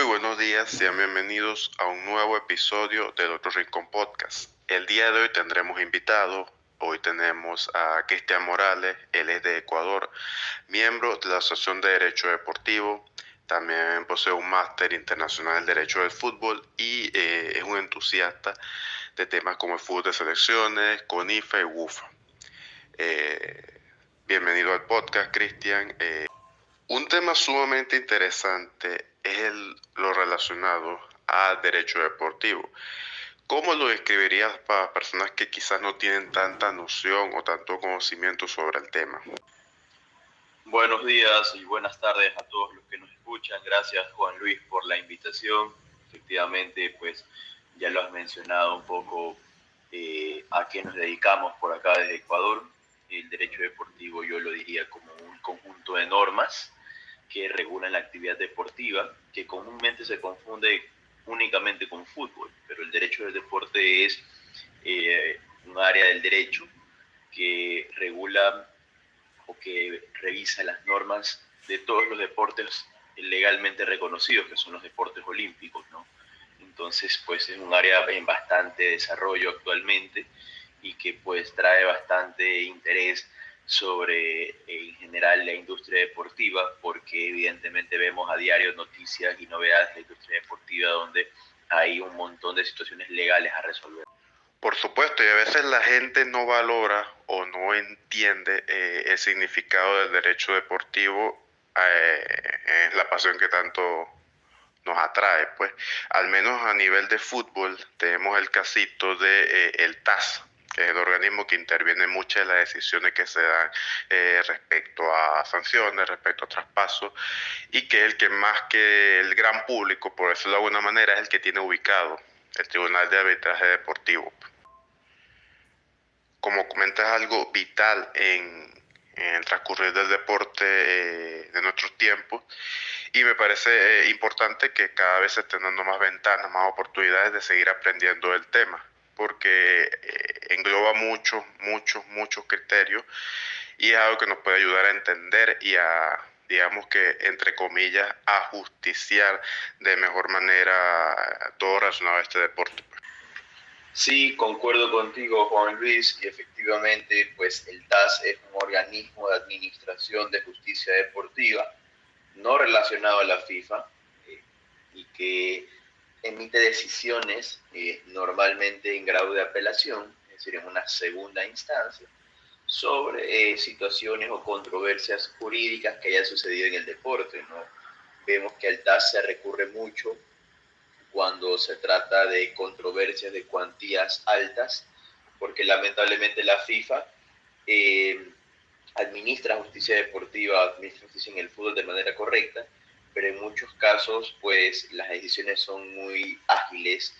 Muy buenos días, sean bienvenidos a un nuevo episodio del Otro Rincón Podcast. El día de hoy tendremos invitado, hoy tenemos a Cristian Morales, él es de Ecuador, miembro de la Asociación de Derecho Deportivo, también posee un máster internacional en Derecho del Fútbol y es un entusiasta de temas como el fútbol de selecciones, CONIFA y WUFA. Bienvenido al podcast, Cristian. Un tema sumamente interesante es lo relacionado a derecho deportivo. ¿Cómo lo describirías para personas que quizás no tienen tanta noción o tanto conocimiento sobre el tema? Buenos días y buenas tardes a todos los que nos escuchan. Gracias, Juan Luis, por la invitación. Efectivamente, pues ya lo has mencionado un poco a qué nos dedicamos por acá desde Ecuador. El derecho deportivo yo lo diría como un conjunto de normas que regulan la actividad deportiva, que comúnmente se confunde únicamente con fútbol, pero el derecho del deporte es un área del derecho que regula o que revisa las normas de todos los deportes legalmente reconocidos, que son los deportes olímpicos, ¿no? Entonces, pues es un área en bastante desarrollo actualmente y que pues trae bastante interés sobre en general la industria deportiva, porque evidentemente vemos a diario noticias y novedades de la industria deportiva donde hay un montón de situaciones legales a resolver. Por supuesto, y a veces la gente no valora o no entiende el significado del derecho deportivo, es la pasión que tanto nos atrae, pues. Al menos a nivel de fútbol tenemos el casito de el TAS, que es el organismo que interviene en muchas de las decisiones que se dan respecto a sanciones, respecto a traspasos, y que es el que más que el gran público, por decirlo de alguna manera, es el que tiene ubicado el Tribunal de Arbitraje Deportivo. Como comentas, algo vital en el transcurrir del deporte de nuestros tiempos, y me parece importante que cada vez se estén dando más ventanas, más oportunidades de seguir aprendiendo del tema, porque engloba muchos criterios y es algo que nos puede ayudar a entender y a, digamos que, entre comillas, ajusticiar de mejor manera todo relacionado a este deporte. Sí, concuerdo contigo, Juan Luis, y efectivamente, pues el TAS es un organismo de administración de justicia deportiva no relacionado a la FIFA y que emite decisiones normalmente en grado de apelación, es decir, en una segunda instancia, sobre situaciones o controversias jurídicas que hayan sucedido en el deporte, ¿no? Vemos que al TAS se recurre mucho cuando se trata de controversias de cuantías altas, porque lamentablemente la FIFA administra justicia deportiva, administra justicia en el fútbol de manera correcta, pero en muchos casos pues las decisiones son muy ágiles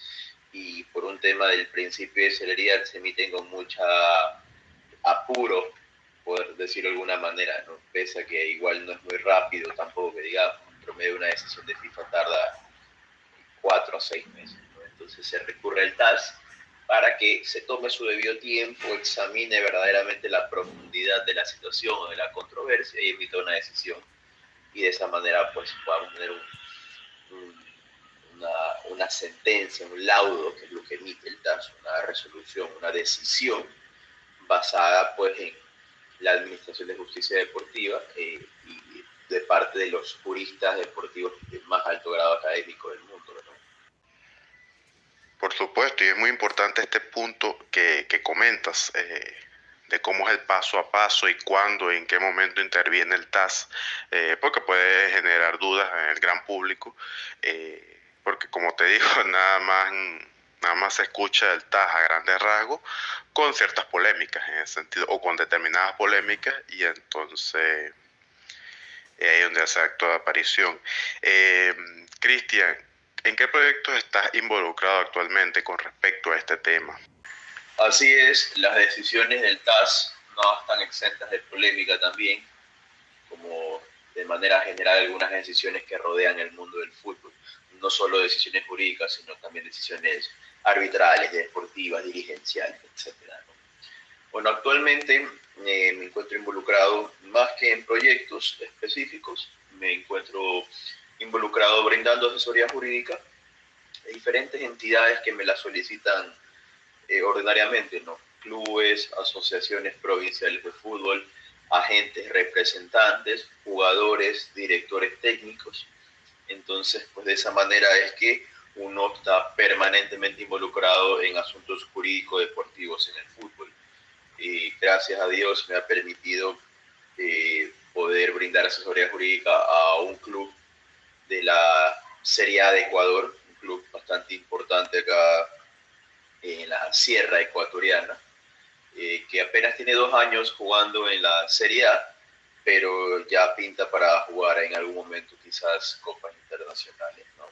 y por un tema del principio de celeridad se emiten con mucha apuro, por decirlo de alguna manera, ¿no? Pese a que igual no es muy rápido tampoco, que digamos, en promedio una decisión de FIFA tarda 4 o 6 meses, ¿no? Entonces se recurre al TAS para que se tome su debido tiempo, examine verdaderamente la profundidad de la situación o de la controversia y emita una decisión. Y de esa manera pues podamos tener una sentencia, un laudo, que es lo que emite el TAS, una resolución, una decisión basada pues en la Administración de Justicia Deportiva y de parte de los juristas deportivos de más alto grado académico del mundo, ¿no? Por supuesto, y es muy importante este punto que comentas, de cómo es el paso a paso y cuándo y en qué momento interviene el TAS, porque puede generar dudas en el gran público, porque como te digo, nada más se escucha el TAS a grandes rasgos con ciertas polémicas en ese sentido, o con determinadas polémicas, y entonces ahí es donde hace acto de aparición. Cristian, ¿en qué proyectos estás involucrado actualmente con respecto a este tema? Así es, las decisiones del TAS no están exentas de polémica también, como de manera general algunas decisiones que rodean el mundo del fútbol. No solo decisiones jurídicas, sino también decisiones arbitrales, deportivas, dirigenciales, etc., ¿no? Bueno, actualmente me encuentro involucrado más que en proyectos específicos, me encuentro involucrado brindando asesoría jurídica a diferentes entidades que me la solicitan ordinariamente, ¿no? Clubes, asociaciones provinciales de fútbol, agentes, representantes, jugadores, directores técnicos. Entonces, pues de esa manera es que uno está permanentemente involucrado en asuntos jurídico-deportivos en el fútbol. Y gracias a Dios me ha permitido poder brindar asesoría jurídica a un club de la Serie A de Ecuador, un club bastante importante acá en la Sierra Ecuatoriana, que apenas tiene 2 años jugando en la Serie A, pero ya pinta para jugar en algún momento quizás copas internacionales, ¿no?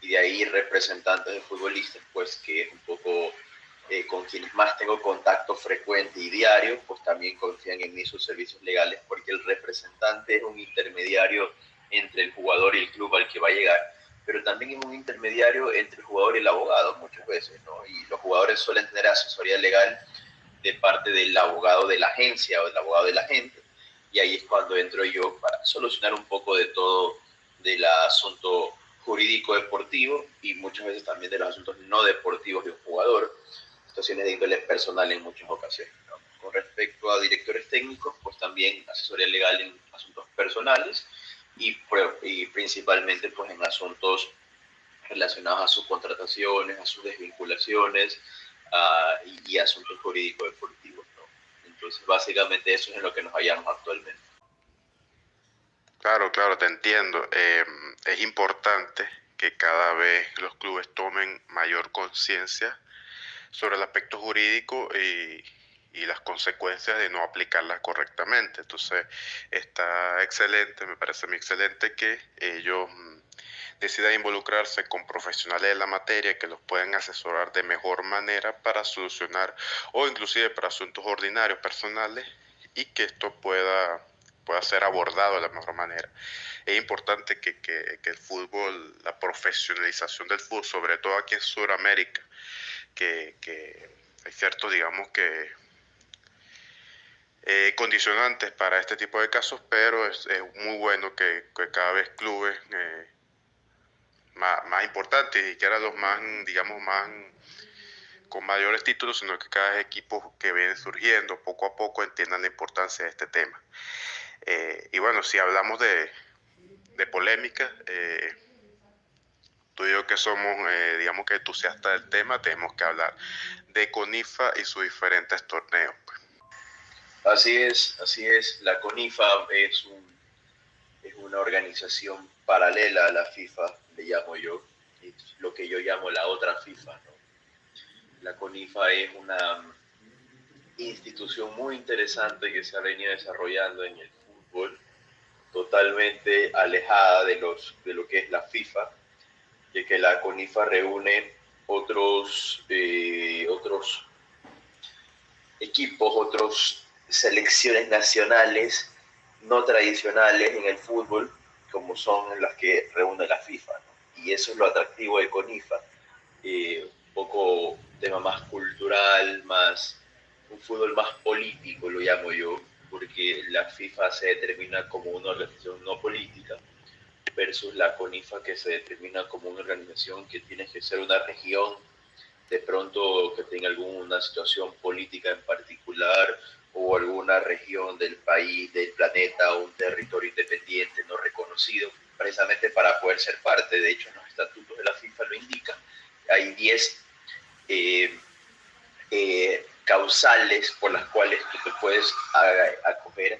Y de ahí representantes de futbolistas, pues que es un poco con quienes más tengo contacto frecuente y diario, pues también confían en mí sus servicios legales, porque el representante es un intermediario entre el jugador y el club al que va a llegar, pero también es un intermediario entre el jugador y el abogado muchas veces, ¿no? Y los jugadores suelen tener asesoría legal de parte del abogado de la agencia o del abogado del agente, y ahí es cuando entro yo para solucionar un poco de todo del asunto jurídico deportivo y muchas veces también de los asuntos no deportivos de un jugador, situaciones de índole personal en muchas ocasiones, ¿no? Con respecto a directores técnicos, pues también asesoría legal en asuntos personales y principalmente pues en asuntos relacionados a sus contrataciones, a sus desvinculaciones y asuntos jurídicos deportivos, ¿no? Entonces básicamente eso es en lo que nos hallamos actualmente. Claro, claro, te entiendo. Es importante que cada vez los clubes tomen mayor conciencia sobre el aspecto jurídico y las consecuencias de no aplicarlas correctamente. Entonces, está excelente, me parece muy excelente que ellos decidan involucrarse con profesionales de la materia que los puedan asesorar de mejor manera para solucionar o inclusive para asuntos ordinarios personales y que esto pueda ser abordado de la mejor manera. Es importante que el fútbol, la profesionalización del fútbol, sobre todo aquí en Sudamérica, que hay ciertos, digamos que condicionantes para este tipo de casos, pero es muy bueno que cada vez clubes más importantes, y que eran los más, digamos, más con mayores títulos, sino que cada equipo que viene surgiendo poco a poco entiendan la importancia de este tema. Y bueno, si hablamos de polémica, tú y yo que somos, digamos que entusiastas del tema, tenemos que hablar de CONIFA y sus diferentes torneos. Así es. La CONIFA es una organización paralela a la FIFA, le llamo yo, es lo que yo llamo la otra FIFA, ¿no? La CONIFA es una institución muy interesante que se ha venido desarrollando en el fútbol, totalmente alejada de lo que es la FIFA, de que la CONIFA reúne otros equipos, otras selecciones nacionales no tradicionales en el fútbol, como son las que reúne la FIFA, ¿no? Y eso es lo atractivo de CONIFA, un poco tema más cultural, un fútbol más político, lo llamo yo, porque la FIFA se determina como una organización no política, versus la CONIFA que se determina como una organización que tiene que ser una región, de pronto que tenga alguna situación política en particular o alguna región del país, del planeta o un territorio independiente no reconocido, precisamente para poder ser parte. De hecho, los estatutos de la FIFA lo indican. Hay 10 causales por las cuales tú te puedes acoger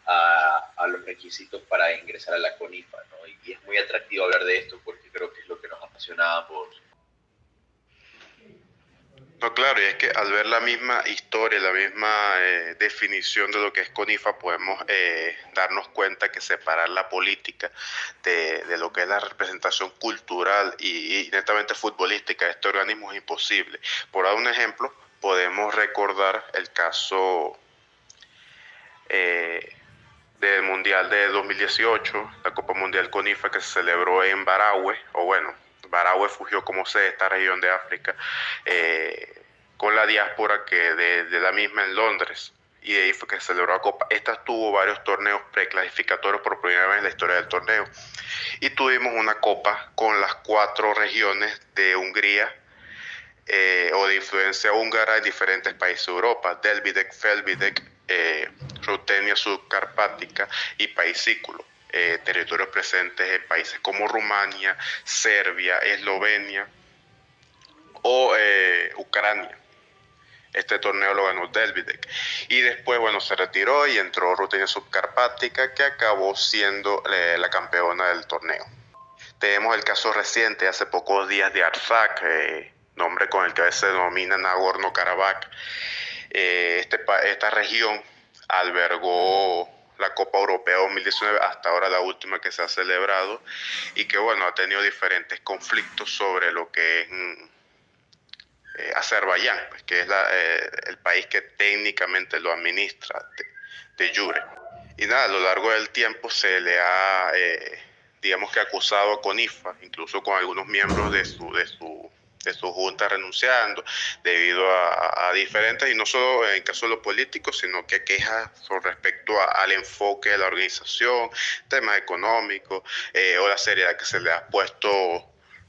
a los requisitos para ingresar a la CONIFA, ¿no? Y es muy atractivo hablar de esto porque creo que es lo que nos apasiona a ambos. No, claro, y es que al ver la misma historia, la misma definición de lo que es CONIFA, podemos darnos cuenta que separar la política de lo que es la representación cultural y netamente futbolística de este organismo es imposible. Por dar un ejemplo, podemos recordar el caso del Mundial de 2018, la Copa Mundial CONIFA que se celebró en Barahue, o bueno, Barahue fungió como sede de esta región de África, con la diáspora que de la misma en Londres, y de ahí fue que se celebró la Copa. Esta tuvo varios torneos preclasificatorios por primera vez en la historia del torneo. Y tuvimos una Copa con las 4 regiones de Hungría, o de influencia húngara en diferentes países de Europa: Delvidek, Felvidek, Rutenia subcarpática y Paisículo. Territorios presentes en países como Rumania, Serbia, Eslovenia o Ucrania. Este torneo lo ganó Delvidek. Y después, bueno, se retiró y entró Rutenia subcarpática, que acabó siendo la campeona del torneo. Tenemos el caso reciente, hace pocos días, de Artsakh, nombre con el que se denomina Nagorno-Karabaj. Esta región albergó la Copa Europea 2019, hasta ahora la última que se ha celebrado, y que, bueno, ha tenido diferentes conflictos sobre lo que es Azerbaiyán, pues, que es el país que técnicamente lo administra de jure. Y nada, a lo largo del tiempo se le ha, digamos que, acusado a CONIFA, incluso con algunos miembros de su junta renunciando debido a diferentes, y no solo en caso de los políticos, sino que quejas con respecto al enfoque de la organización, temas económicos, o la seriedad que se le ha puesto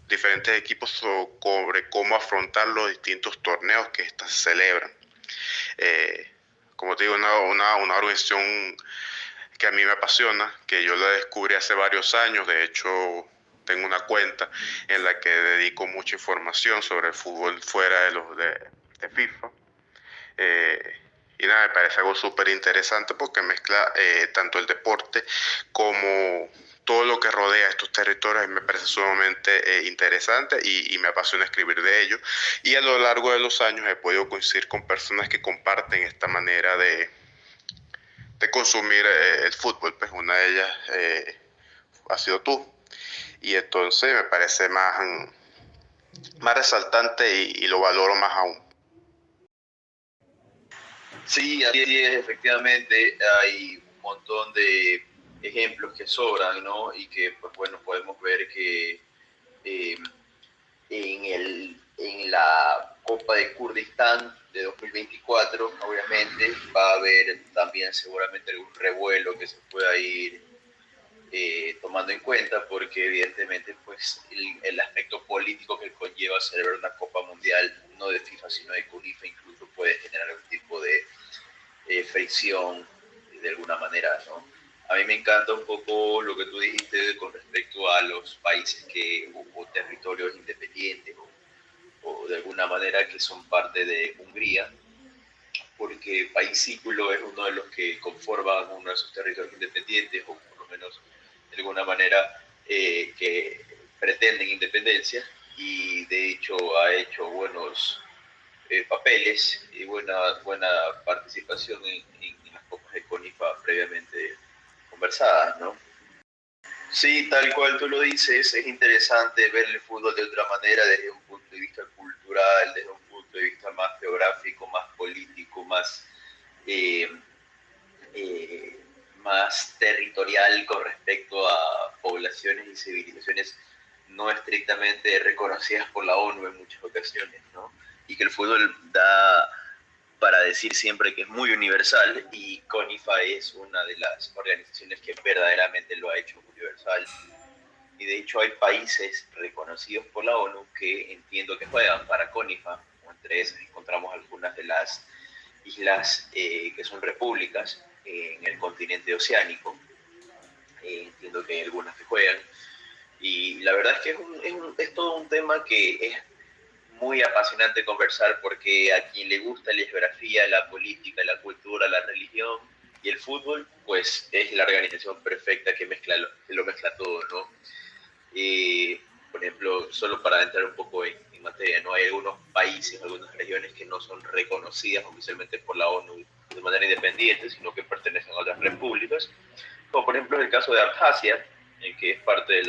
diferentes equipos sobre cómo afrontar los distintos torneos que éstas celebran. Como te digo, una organización que a mí me apasiona, que yo la descubrí hace varios años. De hecho, tengo una cuenta en la que dedico mucha información sobre el fútbol fuera de FIFA. Y nada, me parece algo súper interesante porque mezcla tanto el deporte como todo lo que rodea estos territorios. Me parece sumamente interesante y me apasiona escribir de ellos. Y a lo largo de los años he podido coincidir con personas que comparten esta manera de consumir el fútbol. Pues una de ellas ha sido tú. Y entonces me parece más resaltante y lo valoro más aún. Sí, así es, efectivamente. Hay un montón de ejemplos que sobran, ¿no? Y que, pues bueno, podemos ver que en la Copa de Kurdistán de 2024, obviamente, va a haber también seguramente algún revuelo que se pueda ir tomando en cuenta, porque evidentemente pues el aspecto político que conlleva celebrar una Copa Mundial, no de FIFA sino de CONIFA, incluso puede generar algún tipo de fricción de alguna manera, ¿no? A mí me encanta un poco lo que tú dijiste con respecto a los países o territorios independientes o de alguna manera que son parte de Hungría, porque Paisículo es uno de los que conforman uno de esos territorios independientes, o por lo menos de alguna manera que pretenden independencia, y de hecho ha hecho buenos papeles y buena participación en las copas de CONIFA previamente conversadas, ¿no? Sí, tal cual tú lo dices, es interesante ver el fútbol de otra manera, desde un punto de vista cultural, desde un punto de vista más geográfico, más político, más territorial con respecto a poblaciones y civilizaciones no estrictamente reconocidas por la ONU en muchas ocasiones, ¿no? Y que el fútbol da para decir siempre que es muy universal, y CONIFA es una de las organizaciones que verdaderamente lo ha hecho universal. Y de hecho hay países reconocidos por la ONU que entiendo que juegan para CONIFA. Entre esas encontramos algunas de las islas que son repúblicas en el continente oceánico. Entiendo que hay algunas que juegan. Y la verdad es que es todo un tema que es muy apasionante conversar, porque a quien le gusta la geografía, la política, la cultura, la religión y el fútbol, pues es la organización perfecta que lo mezcla todo, ¿no? Por ejemplo, solo para entrar un poco en materia, ¿no? Hay algunos países, algunas regiones que no son reconocidas oficialmente por la ONU de manera independiente, sino que pertenecen a otras repúblicas, como por ejemplo el caso de Abjasia, que es parte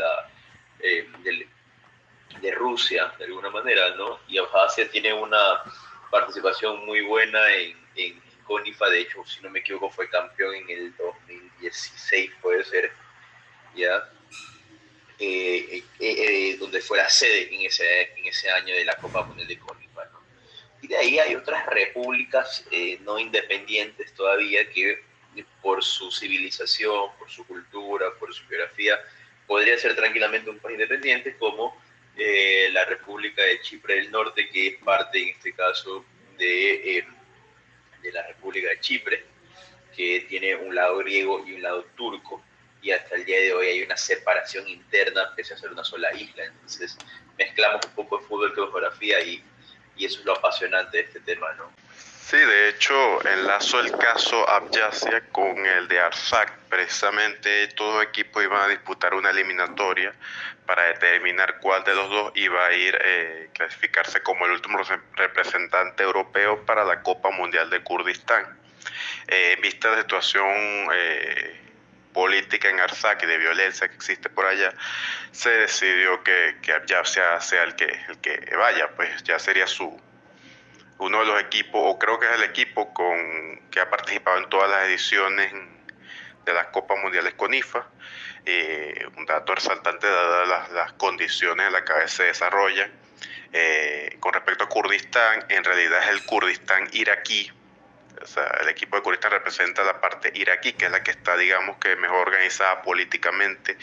de Rusia, de alguna manera, ¿no? Y Abjasia tiene una participación muy buena en CONIFA. De hecho, si no me equivoco, fue campeón en el 2016, puede ser, ¿ya? Donde fue la sede en ese año de la Copa Mundial de CONIFA, ¿no? Y de ahí hay otras repúblicas no independientes todavía que por su civilización, por su cultura, por su geografía, podría ser tranquilamente un país independiente, como la República de Chipre del Norte, que es parte en este caso de la República de Chipre, que tiene un lado griego y un lado turco, y hasta el día de hoy hay una separación interna pese a ser una sola isla. Entonces mezclamos un poco de fútbol con geografía y eso es lo apasionante de este tema, ¿no? Sí, de hecho, enlazo el caso Abjasia con el de Artsakh. Precisamente todo equipo iba a disputar una eliminatoria para determinar cuál de los dos iba a ir clasificarse como el último representante europeo para la Copa Mundial de Kurdistán. En vista de la situación política en Artsakh y de violencia que existe por allá, se decidió que Abjasia sea el que vaya, pues ya sería uno de los equipos, o creo que es el equipo que ha participado en todas las ediciones de las Copas Mundiales con IFA. Un dato resaltante dadas las condiciones en las que se desarrollan. Con respecto a Kurdistán, en realidad es el Kurdistán iraquí. O sea, el equipo de Kurdistán representa la parte iraquí, que es la que está, digamos, que mejor organizada políticamente,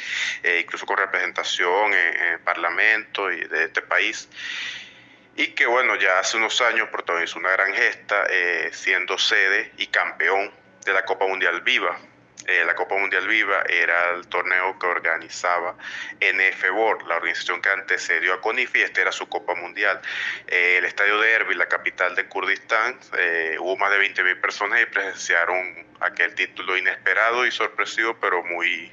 incluso con representación en el parlamento y de este país. Y que bueno, ya hace unos años protagonizó una gran gesta siendo sede y campeón de la Copa Mundial Viva. La Copa Mundial Viva era el torneo que organizaba NFBOR, la organización que antecedió a CONIF, y esta era su Copa Mundial. El estadio de Erbil, la capital de Kurdistán, hubo más de 20.000 personas y presenciaron aquel título inesperado y sorpresivo, pero muy,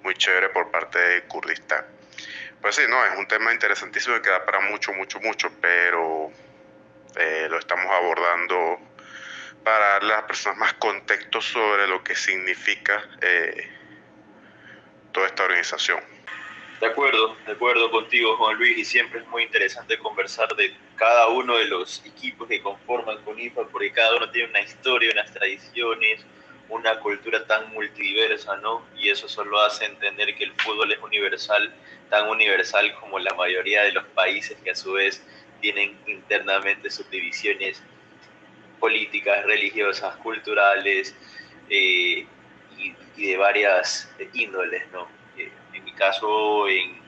muy chévere por parte de Kurdistán. Pues sí, no, es un tema interesantísimo que da para mucho, pero lo estamos abordando para darle a las personas más contexto sobre lo que significa toda esta organización. De acuerdo contigo, Juan Luis, y siempre es muy interesante conversar de cada uno de los equipos que conforman CONIFA, porque cada uno tiene una historia, unas tradiciones, una cultura tan multidiversa, ¿no? Y eso solo hace entender que el fútbol es universal, tan universal como la mayoría de los países que a su vez tienen internamente subdivisiones políticas, religiosas, culturales y de varias índoles, ¿no? En mi caso, en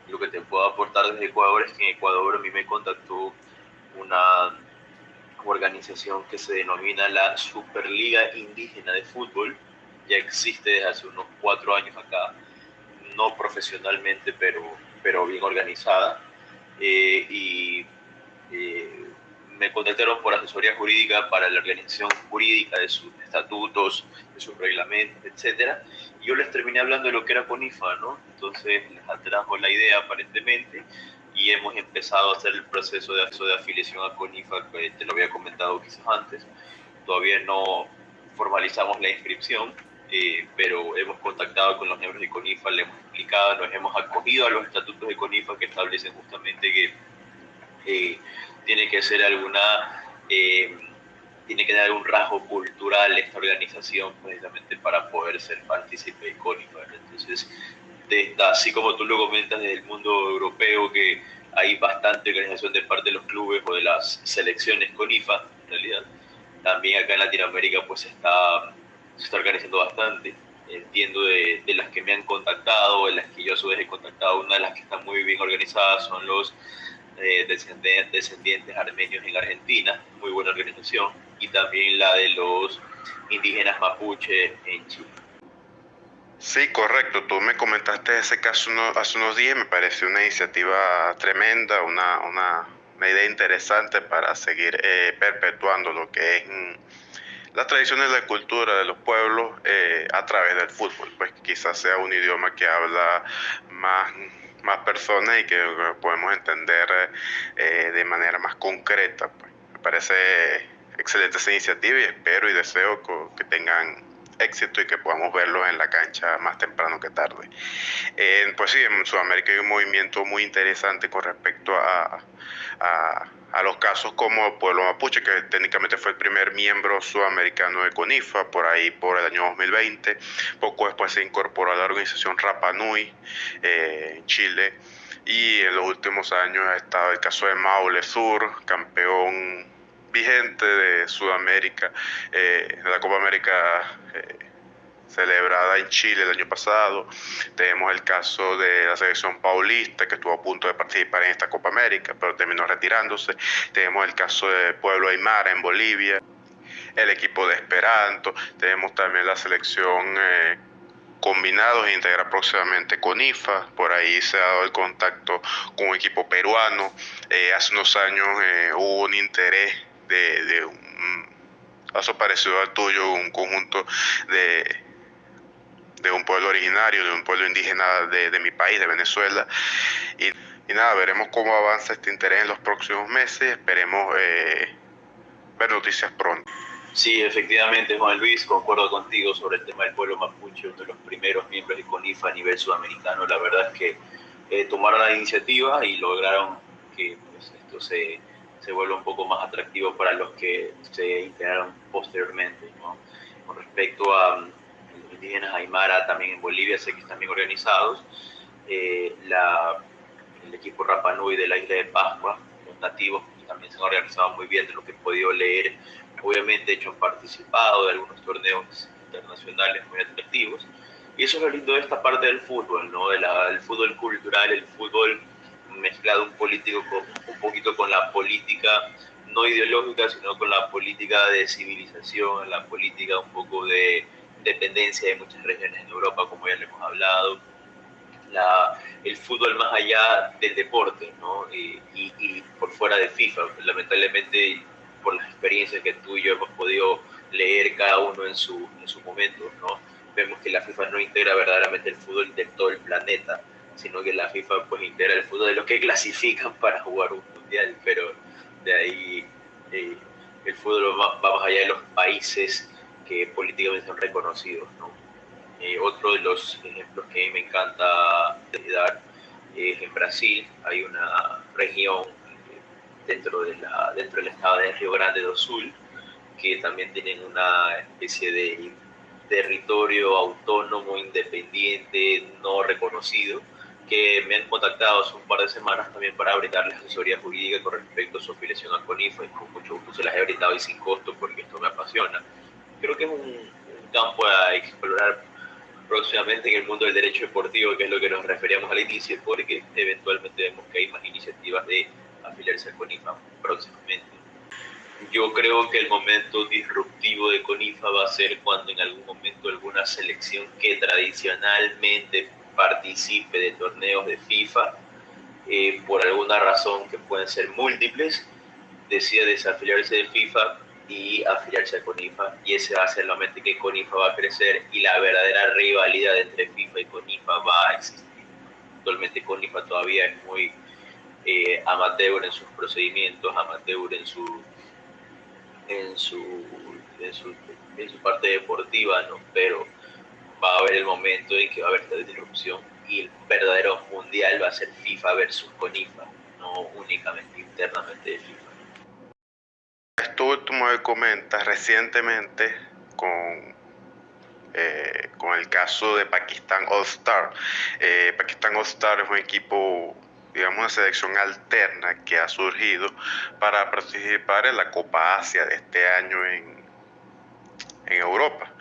lo que te puedo aportar desde Ecuador es que en Ecuador a mí me contactó una organización que se denomina la Superliga Indígena de Fútbol. Ya existe desde hace unos 4 años acá, no profesionalmente, pero bien organizada. Me contactaron por asesoría jurídica para la organización jurídica de sus estatutos, de sus reglamentos, etcétera. Y yo les terminé hablando de lo que era CONIFA, ¿no? Entonces les atrajo la idea aparentemente y hemos empezado a hacer el proceso de afiliación a CONIFA, que te lo había comentado quizás antes. Todavía no formalizamos la inscripción, pero hemos contactado con los miembros de CONIFA, le hemos explicado, nos hemos acogido a los estatutos de CONIFA que establecen justamente que tiene que ser tiene que dar algún rasgo cultural esta organización precisamente para poder ser partícipe de CONIFA. Entonces, así como tú lo comentas desde el mundo europeo, que hay bastante organización de parte de los clubes o de las selecciones CONIFA, en realidad, también acá en Latinoamérica pues se está organizando bastante. Entiendo de las que me han contactado, de las que yo a su vez he contactado, una de las que está muy bien organizadas son los descendientes armenios en Argentina, muy buena organización, y también la de los indígenas mapuche en Chile. Sí, correcto. Tú me comentaste ese caso hace unos días, me pareció una iniciativa tremenda, una idea interesante para seguir perpetuando lo que es las tradiciones de la cultura de los pueblos a través del fútbol. Pues quizás sea un idioma que habla más personas y que podemos entender de manera más concreta. Pues. Me parece excelente esa iniciativa y espero y deseo que tengan éxito y que podamos verlos en la cancha más temprano que tarde. Pues sí, en Sudamérica hay un movimiento muy interesante con respecto a los casos como el pueblo mapuche, que técnicamente fue el primer miembro sudamericano de CONIFA, por ahí por el año 2020. Poco después se incorporó a la organización Rapa Nui en Chile, y en los últimos años ha estado el caso de Maule Sur, campeón vigente de Sudamérica, de la Copa América celebrada en Chile el año pasado. Tenemos el caso de la selección paulista, que estuvo a punto de participar en esta Copa América, pero terminó retirándose. Tenemos el caso de Pueblo Aymara en Bolivia, el equipo de Esperanto. Tenemos también la selección combinados e integra próximamente con IFA. Por ahí se ha dado el contacto con un equipo peruano. Hace unos años hubo un interés de un caso parecido al tuyo, un conjunto de un pueblo originario, de un pueblo indígena de mi país, de Venezuela. Y nada, veremos cómo avanza este interés en los próximos meses. Esperemos ver noticias pronto. Sí, efectivamente, Juan Luis, concuerdo contigo sobre el tema del pueblo mapuche, uno de los primeros miembros de CONIFA a nivel sudamericano. La verdad es que tomaron la iniciativa y lograron que pues, esto se vuelva un poco más atractivo para los que se integraron posteriormente, ¿no? Con respecto a los indígenas Aymara, también en Bolivia, sé que están bien organizados. El equipo Rapa Nui de la isla de Pascua, los nativos, también se han organizado muy bien de lo que he podido leer. Obviamente, hecho, han participado de algunos torneos internacionales muy atractivos. Y eso es lo lindo de esta parte del fútbol, ¿no? El fútbol cultural, el fútbol mezclado un poquito con la política, no ideológica, sino con la política de civilización, la política un poco de dependencia de muchas regiones en Europa, como ya le hemos hablado. El fútbol más allá del deporte, ¿no? Y por fuera de FIFA. Lamentablemente, por las experiencias que tú y yo hemos podido leer cada uno en su momento, ¿no? Vemos que la FIFA no integra verdaderamente el fútbol de todo el planeta, sino que la FIFA pues integra el fútbol de los que clasifican para jugar un mundial, pero de ahí el fútbol va más allá de los países que políticamente son reconocidos, ¿no? Otro de los ejemplos que a mí me encanta dar es en Brasil. Hay una región dentro del estado de Río Grande do Sul que también tienen una especie de territorio autónomo, independiente, no reconocido, que me han contactado hace un par de semanas también para brindarles asesoría jurídica con respecto a su afiliación a CONIFA, y con mucho gusto se las he brindado y sin costo porque esto me apasiona. Creo que es un campo a explorar próximamente en el mundo del derecho deportivo, que es lo que nos referíamos al inicio, porque eventualmente vemos que hay más iniciativas de afiliarse a CONIFA próximamente. Yo creo que el momento disruptivo de CONIFA va a ser cuando en algún momento alguna selección que tradicionalmente participe de torneos de FIFA, por alguna razón que pueden ser múltiples, decida desafiliarse de FIFA y afiliarse a CONIFA, y ese va a ser la mente que CONIFA va a crecer y la verdadera rivalidad entre FIFA y CONIFA va a existir. Actualmente CONIFA todavía es muy amateur en sus procedimientos, amateur en su parte deportiva, ¿no? Pero va a haber el momento en que va a haber esta disrupción y el verdadero mundial va a ser FIFA versus CONIFA, no únicamente internamente de FIFA. Esto último que comentas, recientemente con el caso de Pakistán All Star. Pakistán All Star es un equipo, digamos, una selección alterna que ha surgido para participar en la Copa Asia de este año en Europa.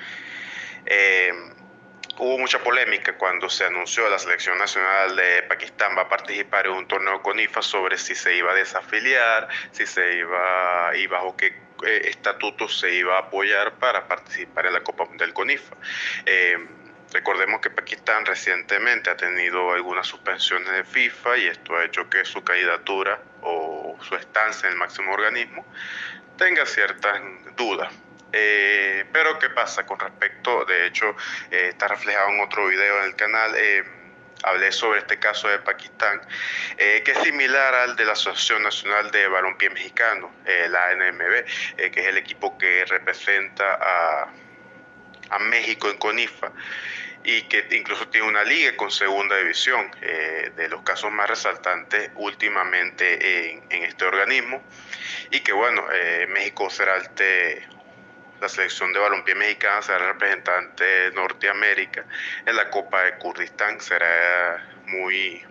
Hubo mucha polémica cuando se anunció la selección nacional de Pakistán va a participar en un torneo con IFA sobre si se iba a desafiliar, si se iba y bajo qué estatutos se iba a apoyar para participar en la Copa Mundial con IFA. Recordemos que Pakistán recientemente ha tenido algunas suspensiones de FIFA y esto ha hecho que su candidatura o su estancia en el máximo organismo tenga ciertas dudas. Pero ¿qué pasa con respecto? De hecho, está reflejado en otro video en el canal. Hablé sobre este caso de Pakistán, que es similar al de la Asociación Nacional de Balompié Mexicano, la ANMB, que es el equipo que representa a México en CONIFA y que incluso tiene una liga con segunda división, de los casos más resaltantes últimamente en este organismo, y que bueno, México será la selección de balompié mexicana será representante de Norteamérica en la Copa de Kurdistán. Será muy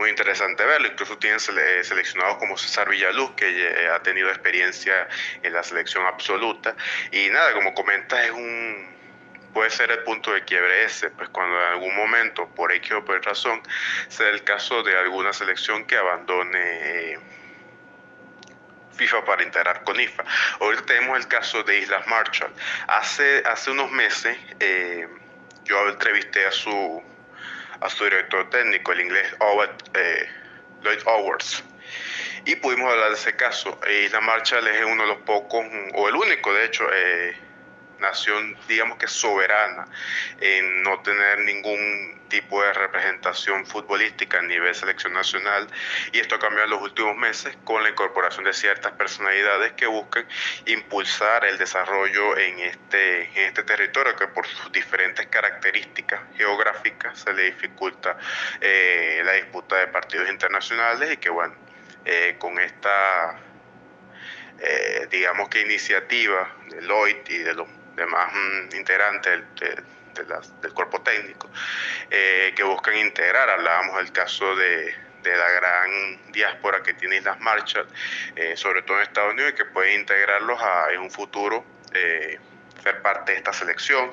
muy interesante verlo. Incluso tienen seleccionados como César Villaluz, que ha tenido experiencia en la selección absoluta. Y nada, como comentas, puede ser el punto de quiebre ese, pues cuando en algún momento, por X o por razón, sea el caso de alguna selección que abandone FIFA para integrar con IFA. Ahorita tenemos el caso de Islas Marshall. Hace unos meses yo entrevisté a su director técnico, el inglés Lloyd Howarth, y pudimos hablar de ese caso. Islas Marshall es uno de los pocos, o el único de hecho, nación, digamos que soberana en no tener ningún tipo de representación futbolística a nivel selección nacional, y esto ha cambiado en los últimos meses con la incorporación de ciertas personalidades que buscan impulsar el desarrollo en este territorio que por sus diferentes características geográficas se le dificulta la disputa de partidos internacionales, y que bueno, con esta digamos que iniciativa de Lloyd y de los demás integrantes del cuerpo técnico que buscan integrar. Hablábamos del caso de la gran diáspora que tiene Islas Marshall, sobre todo en Estados Unidos, y que puede integrarlos en un futuro, ser parte de esta selección,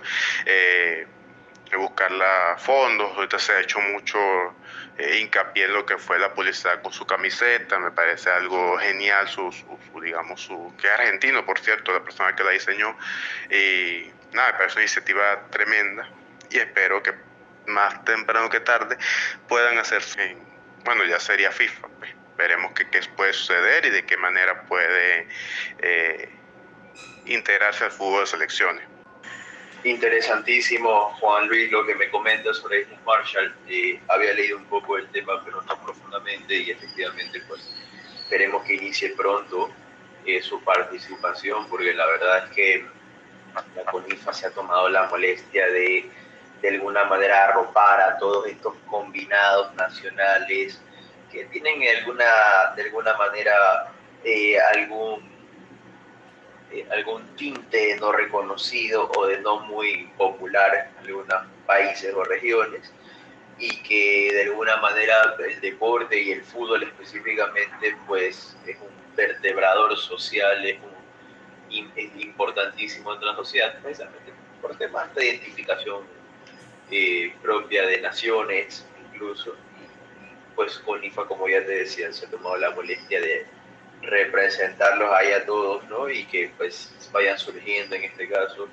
buscar fondos. Ahorita se ha hecho mucho hincapié en lo que fue la publicidad con su camiseta. Me parece algo genial, que es argentino, por cierto, la persona que la diseñó, y nada, me parece una iniciativa tremenda, y espero que más temprano que tarde puedan hacerse, bueno, ya sería FIFA, pues. Veremos qué puede suceder y de qué manera puede integrarse al fútbol de selecciones. Interesantísimo, Juan Luis, lo que me comenta sobre Islas Marshall. Había leído un poco el tema, pero no profundamente, y efectivamente pues esperemos que inicie pronto su participación, porque la verdad es que la CONIFA se ha tomado la molestia de alguna manera arropar a todos estos combinados nacionales que tienen de alguna manera algún tinte no reconocido o de no muy popular en algunos países o regiones, y que de alguna manera el deporte y el fútbol específicamente pues es un vertebrador social, es importantísimo en la sociedad, precisamente por temas de identificación propia de naciones incluso. Pues CONIFA, como ya te decía, se ha tomado la molestia de representarlos ahí a todos, ¿no? Y que pues vayan surgiendo en este caso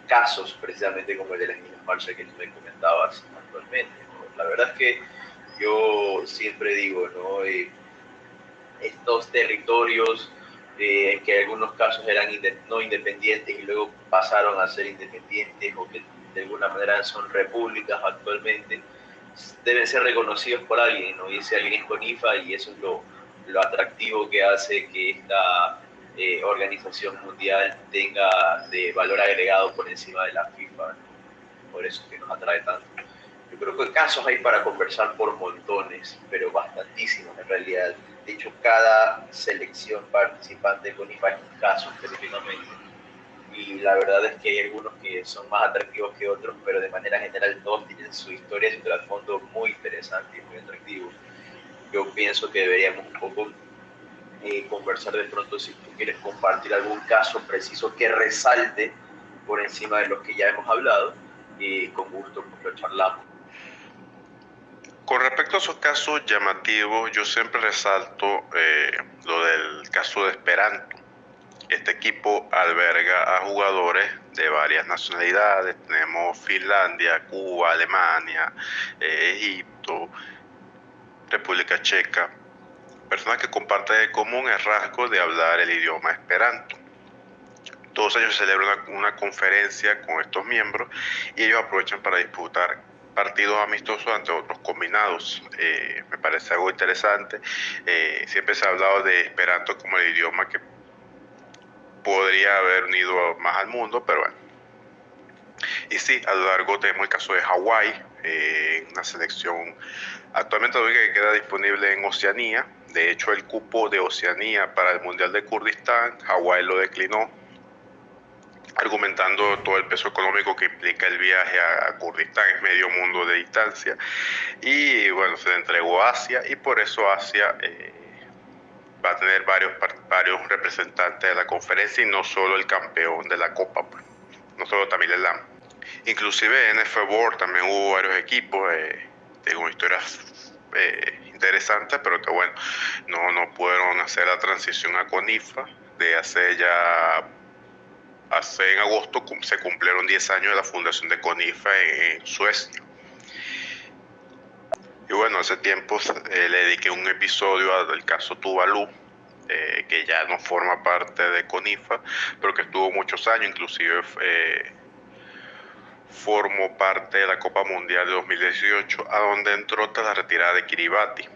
casos precisamente como el de las Islas Marshall que tú me comentabas actualmente, ¿no? La verdad es que yo siempre digo, ¿no? Estos territorios que en algunos casos eran no independientes y luego pasaron a ser independientes, o que de alguna manera son repúblicas actualmente, deben ser reconocidos por alguien, ¿no? Y ese alguien es CONIFA, y eso es lo atractivo que hace que esta organización mundial tenga de valor agregado por encima de la FIFA, ¿no? Por eso que nos atrae tanto. Yo creo que casos hay para conversar por montones, pero bastantísimos en realidad. De hecho, cada selección participante de CONIFA es un caso específicamente. Y la verdad es que hay algunos que son más atractivos que otros, pero de manera general todos tienen su historia y su trasfondo muy interesante y muy atractivo. Yo pienso que deberíamos un poco conversar de pronto, si tú quieres compartir algún caso preciso que resalte por encima de los que ya hemos hablado, y con gusto pues lo charlamos. Con respecto a esos casos llamativos, yo siempre resalto lo del caso de Esperanto. Este equipo alberga a jugadores de varias nacionalidades. Tenemos Finlandia, Cuba, Alemania, Egipto, República Checa, personas que comparten en común el rasgo de hablar el idioma Esperanto. Todos ellos celebran una conferencia con estos miembros, y ellos aprovechan para disputar partidos amistosos ante otros combinados. Me parece algo interesante. Siempre se ha hablado de Esperanto como el idioma que podría haber unido más al mundo, pero bueno. Y sí, a lo largo tenemos el caso de Hawái, una selección actualmente que queda disponible en Oceanía. De hecho, el cupo de Oceanía para el Mundial de Kurdistán, Hawái lo declinó. argumentando todo el peso económico que implica el viaje a Kurdistán, es medio mundo de distancia, y bueno, se le entregó a Asia, y por eso Asia va a tener varios representantes de la conferencia, y no solo el campeón de la Copa, pues, no solo Tamil Eelam. Inclusive en FBOR también hubo varios equipos, con historias interesantes, pero que bueno, no pudieron hacer la transición a CONIFA. Hace en agosto se cumplieron 10 años de la fundación de CONIFA en Suecia. Y bueno, hace tiempo le dediqué un episodio al caso Tuvalu, que ya no forma parte de CONIFA, pero que estuvo muchos años, inclusive formó parte de la Copa Mundial de 2018, a donde entró tras la retirada de Kiribati.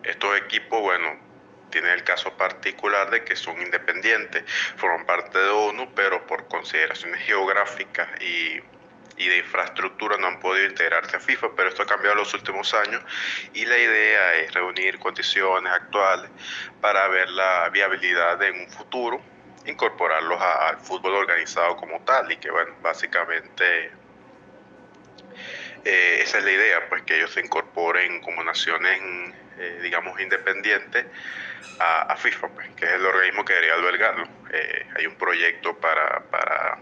Estos equipos, bueno, tienen el caso particular de que son independientes, forman parte de ONU, pero por consideraciones geográficas y de infraestructura no han podido integrarse a FIFA, pero esto ha cambiado en los últimos años y la idea es reunir condiciones actuales para ver la viabilidad de en un futuro incorporarlos al fútbol organizado como tal, y que bueno, básicamente esa es la idea, pues que ellos se incorporen como naciones digamos independientes a FIFA, pues, que es el organismo que debería albergarlo. Hay un proyecto para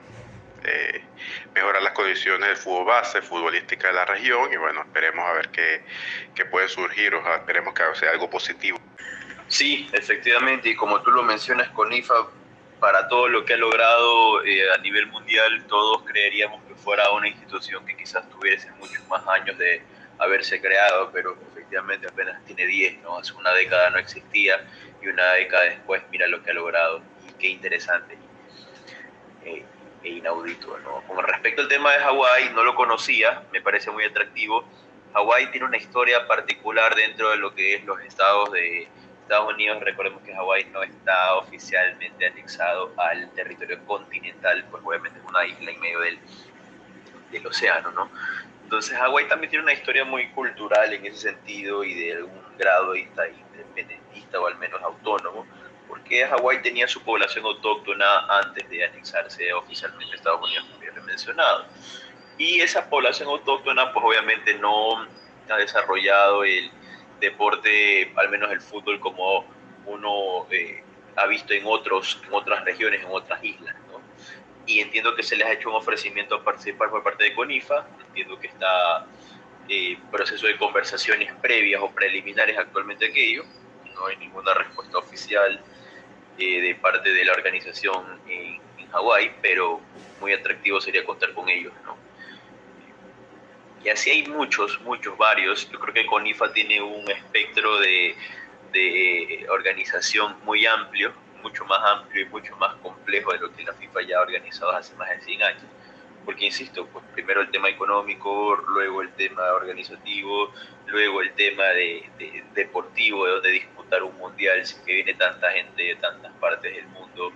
mejorar las condiciones del fútbol base, futbolística de la región, y bueno, esperemos a ver qué puede surgir, o sea, esperemos que sea algo positivo. Sí, efectivamente, y como tú lo mencionas, CONIFA, para todo lo que ha logrado a nivel mundial, todos creeríamos que fuera una institución que quizás tuviese muchos más años de haberse creado, pero efectivamente apenas tiene 10, ¿no? Hace una década no existía, y una década después mira lo que ha logrado, y qué interesante e inaudito, ¿no? Con respecto al tema de Hawái, no lo conocía, me parece muy atractivo. Hawái tiene una historia particular dentro de lo que es los estados de Estados Unidos. Recordemos que Hawái no está oficialmente anexado al territorio continental, pues obviamente es una isla en medio del océano, ¿no? Entonces Hawái también tiene una historia muy cultural en ese sentido, y de algún grado independentista o al menos autónomo, porque Hawái tenía su población autóctona antes de anexarse oficialmente a Estados Unidos, como ya lo he mencionado. Y esa población autóctona, pues obviamente no ha desarrollado el deporte, al menos el fútbol, como uno ha visto en otras regiones, en otras islas, ¿no? Y entiendo que se les ha hecho un ofrecimiento a participar por parte de CONIFA. Entiendo que está proceso de conversaciones previas o preliminares actualmente aquello. No hay ninguna respuesta oficial de parte de la organización en Hawái, pero muy atractivo sería contar con ellos, ¿no? Y así hay varios. Yo creo que CONIFA tiene un espectro de organización muy amplio, mucho más amplio y mucho más complejo de lo que la FIFA ya ha organizado hace más de 100 años. Porque, insisto, pues primero el tema económico, luego el tema organizativo, luego el tema deportivo, de donde disputar un mundial, sin que viene tanta gente de tantas partes del mundo,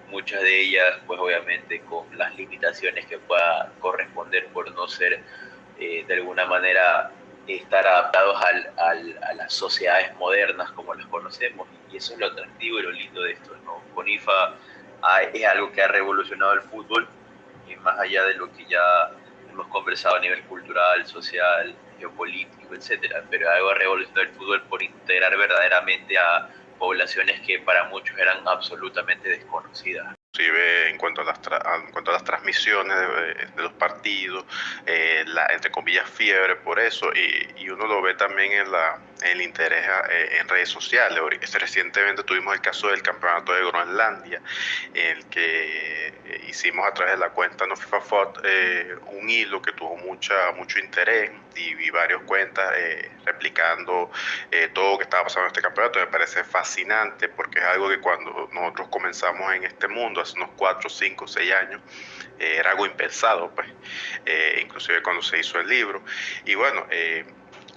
muchas de ellas, pues obviamente con las limitaciones que pueda corresponder por no ser de alguna manera estar adaptados a las sociedades modernas como las conocemos, y eso es lo atractivo y lo lindo de esto, ¿no? CONIFA es algo que ha revolucionado el fútbol, y más allá de lo que ya hemos conversado a nivel cultural, social, geopolítico, etcétera, pero algo ha revolucionado el fútbol por integrar verdaderamente a poblaciones que para muchos eran absolutamente desconocidas. Inclusive en cuanto a las transmisiones de los partidos, entre comillas fiebre por eso, y uno lo ve también en el interés en redes sociales. Recientemente tuvimos el caso del campeonato de Groenlandia, en el que hicimos a través de la cuenta No FIFA FUT un hilo que tuvo mucho interés, y vi varias cuentas replicando todo lo que estaba pasando en este campeonato. Me parece fascinante, porque es algo que cuando nosotros comenzamos en este mundo, hace unos 4, 5, 6 años, era algo impensado, pues, inclusive cuando se hizo el libro. Y bueno,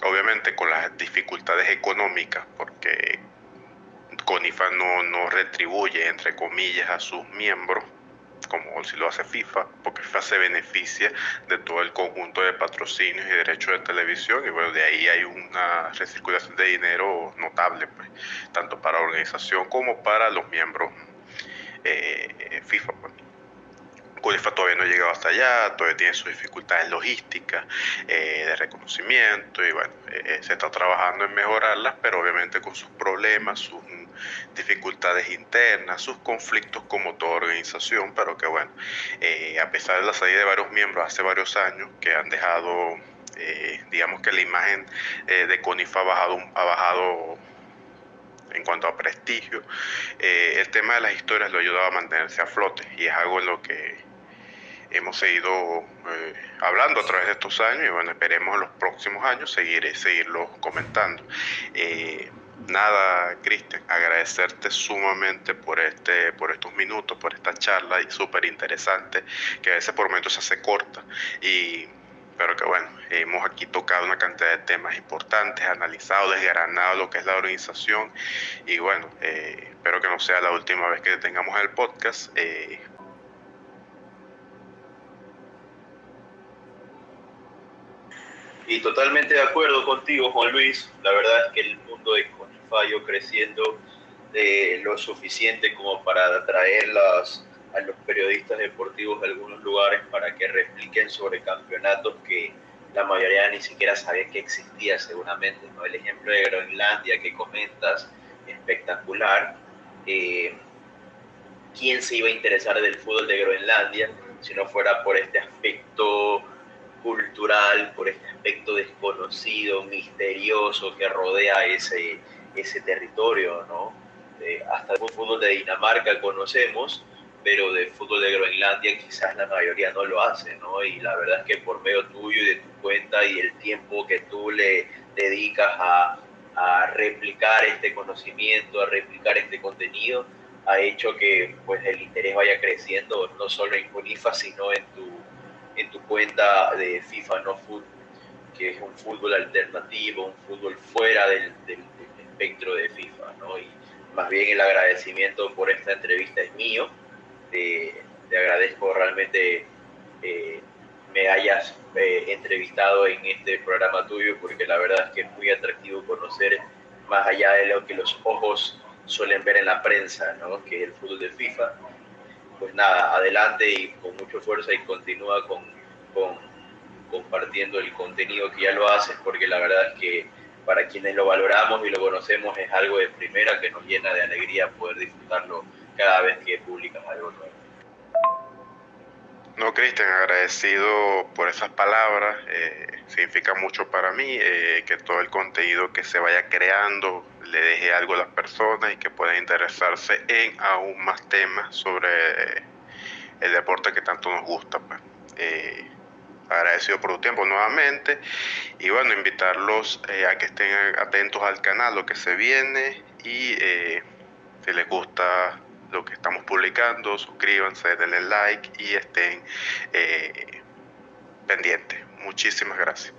obviamente con las dificultades económicas, porque CONIFA no retribuye, entre comillas, a sus miembros, como si lo hace FIFA, porque FIFA se beneficia de todo el conjunto de patrocinios y derechos de televisión, y bueno, de ahí hay una recirculación de dinero notable, pues, tanto para la organización como para los miembros FIFA. Pues. UEFA todavía no ha llegado hasta allá, todavía tiene sus dificultades logísticas, de reconocimiento, y bueno, se está trabajando en mejorarlas, pero obviamente con sus problemas, sus dificultades internas, sus conflictos como toda organización, pero que bueno, a pesar de la salida de varios miembros hace varios años que han dejado, digamos que la imagen de CONIF ha bajado en cuanto a prestigio, el tema de las historias lo ha ayudado a mantenerse a flote, y es algo en lo que hemos seguido hablando a través de estos años, y bueno, esperemos en los próximos años seguirlo comentando. Nada, Cristian, agradecerte sumamente por estos minutos, por esta charla y súper interesante, que a veces por momentos se hace corta, pero que bueno, hemos aquí tocado una cantidad de temas importantes, analizado, desgranado lo que es la organización, y bueno, espero que no sea la última vez que tengamos el podcast. Y totalmente de acuerdo contigo, Juan Luis. La verdad es que el mundo de CONIF ha ido creciendo lo suficiente como para atraer a los periodistas deportivos de algunos lugares para que repliquen sobre campeonatos que la mayoría ni siquiera sabía que existía seguramente, ¿no? El ejemplo de Groenlandia que comentas, espectacular. ¿Quién se iba a interesar del fútbol de Groenlandia si no fuera por este aspecto cultural, por este aspecto desconocido, misterioso que rodea ese territorio, ¿no? Hasta el fútbol de Dinamarca conocemos, pero del fútbol de Groenlandia quizás la mayoría no lo hace, ¿no? Y la verdad es que por medio tuyo y de tu cuenta y el tiempo que tú le dedicas a replicar este conocimiento, a replicar este contenido, ha hecho que pues el interés vaya creciendo no solo en CONIFA, sino en tu cuenta de FIFA No Food, que es un fútbol alternativo, un fútbol fuera del espectro de FIFA, ¿no? Y más bien el agradecimiento por esta entrevista es mío. Te agradezco realmente me hayas entrevistado en este programa tuyo, porque la verdad es que es muy atractivo conocer más allá de lo que los ojos suelen ver en la prensa, ¿no? Que es el fútbol de FIFA. Pues nada, adelante y con mucha fuerza, y continúa compartiendo el contenido que ya lo haces, porque la verdad es que para quienes lo valoramos y lo conocemos es algo de primera que nos llena de alegría poder disfrutarlo cada vez que publicas algo nuevo. No, Cristian, agradecido por esas palabras, significa mucho para mí, que todo el contenido que se vaya creando le deje algo a las personas y que puedan interesarse en aún más temas sobre el deporte que tanto nos gusta. Pues. Agradecido por tu tiempo nuevamente, y bueno, invitarlos a que estén atentos al canal, lo que se viene, y si les gusta lo que estamos publicando, suscríbanse, denle like y estén pendientes. Muchísimas gracias.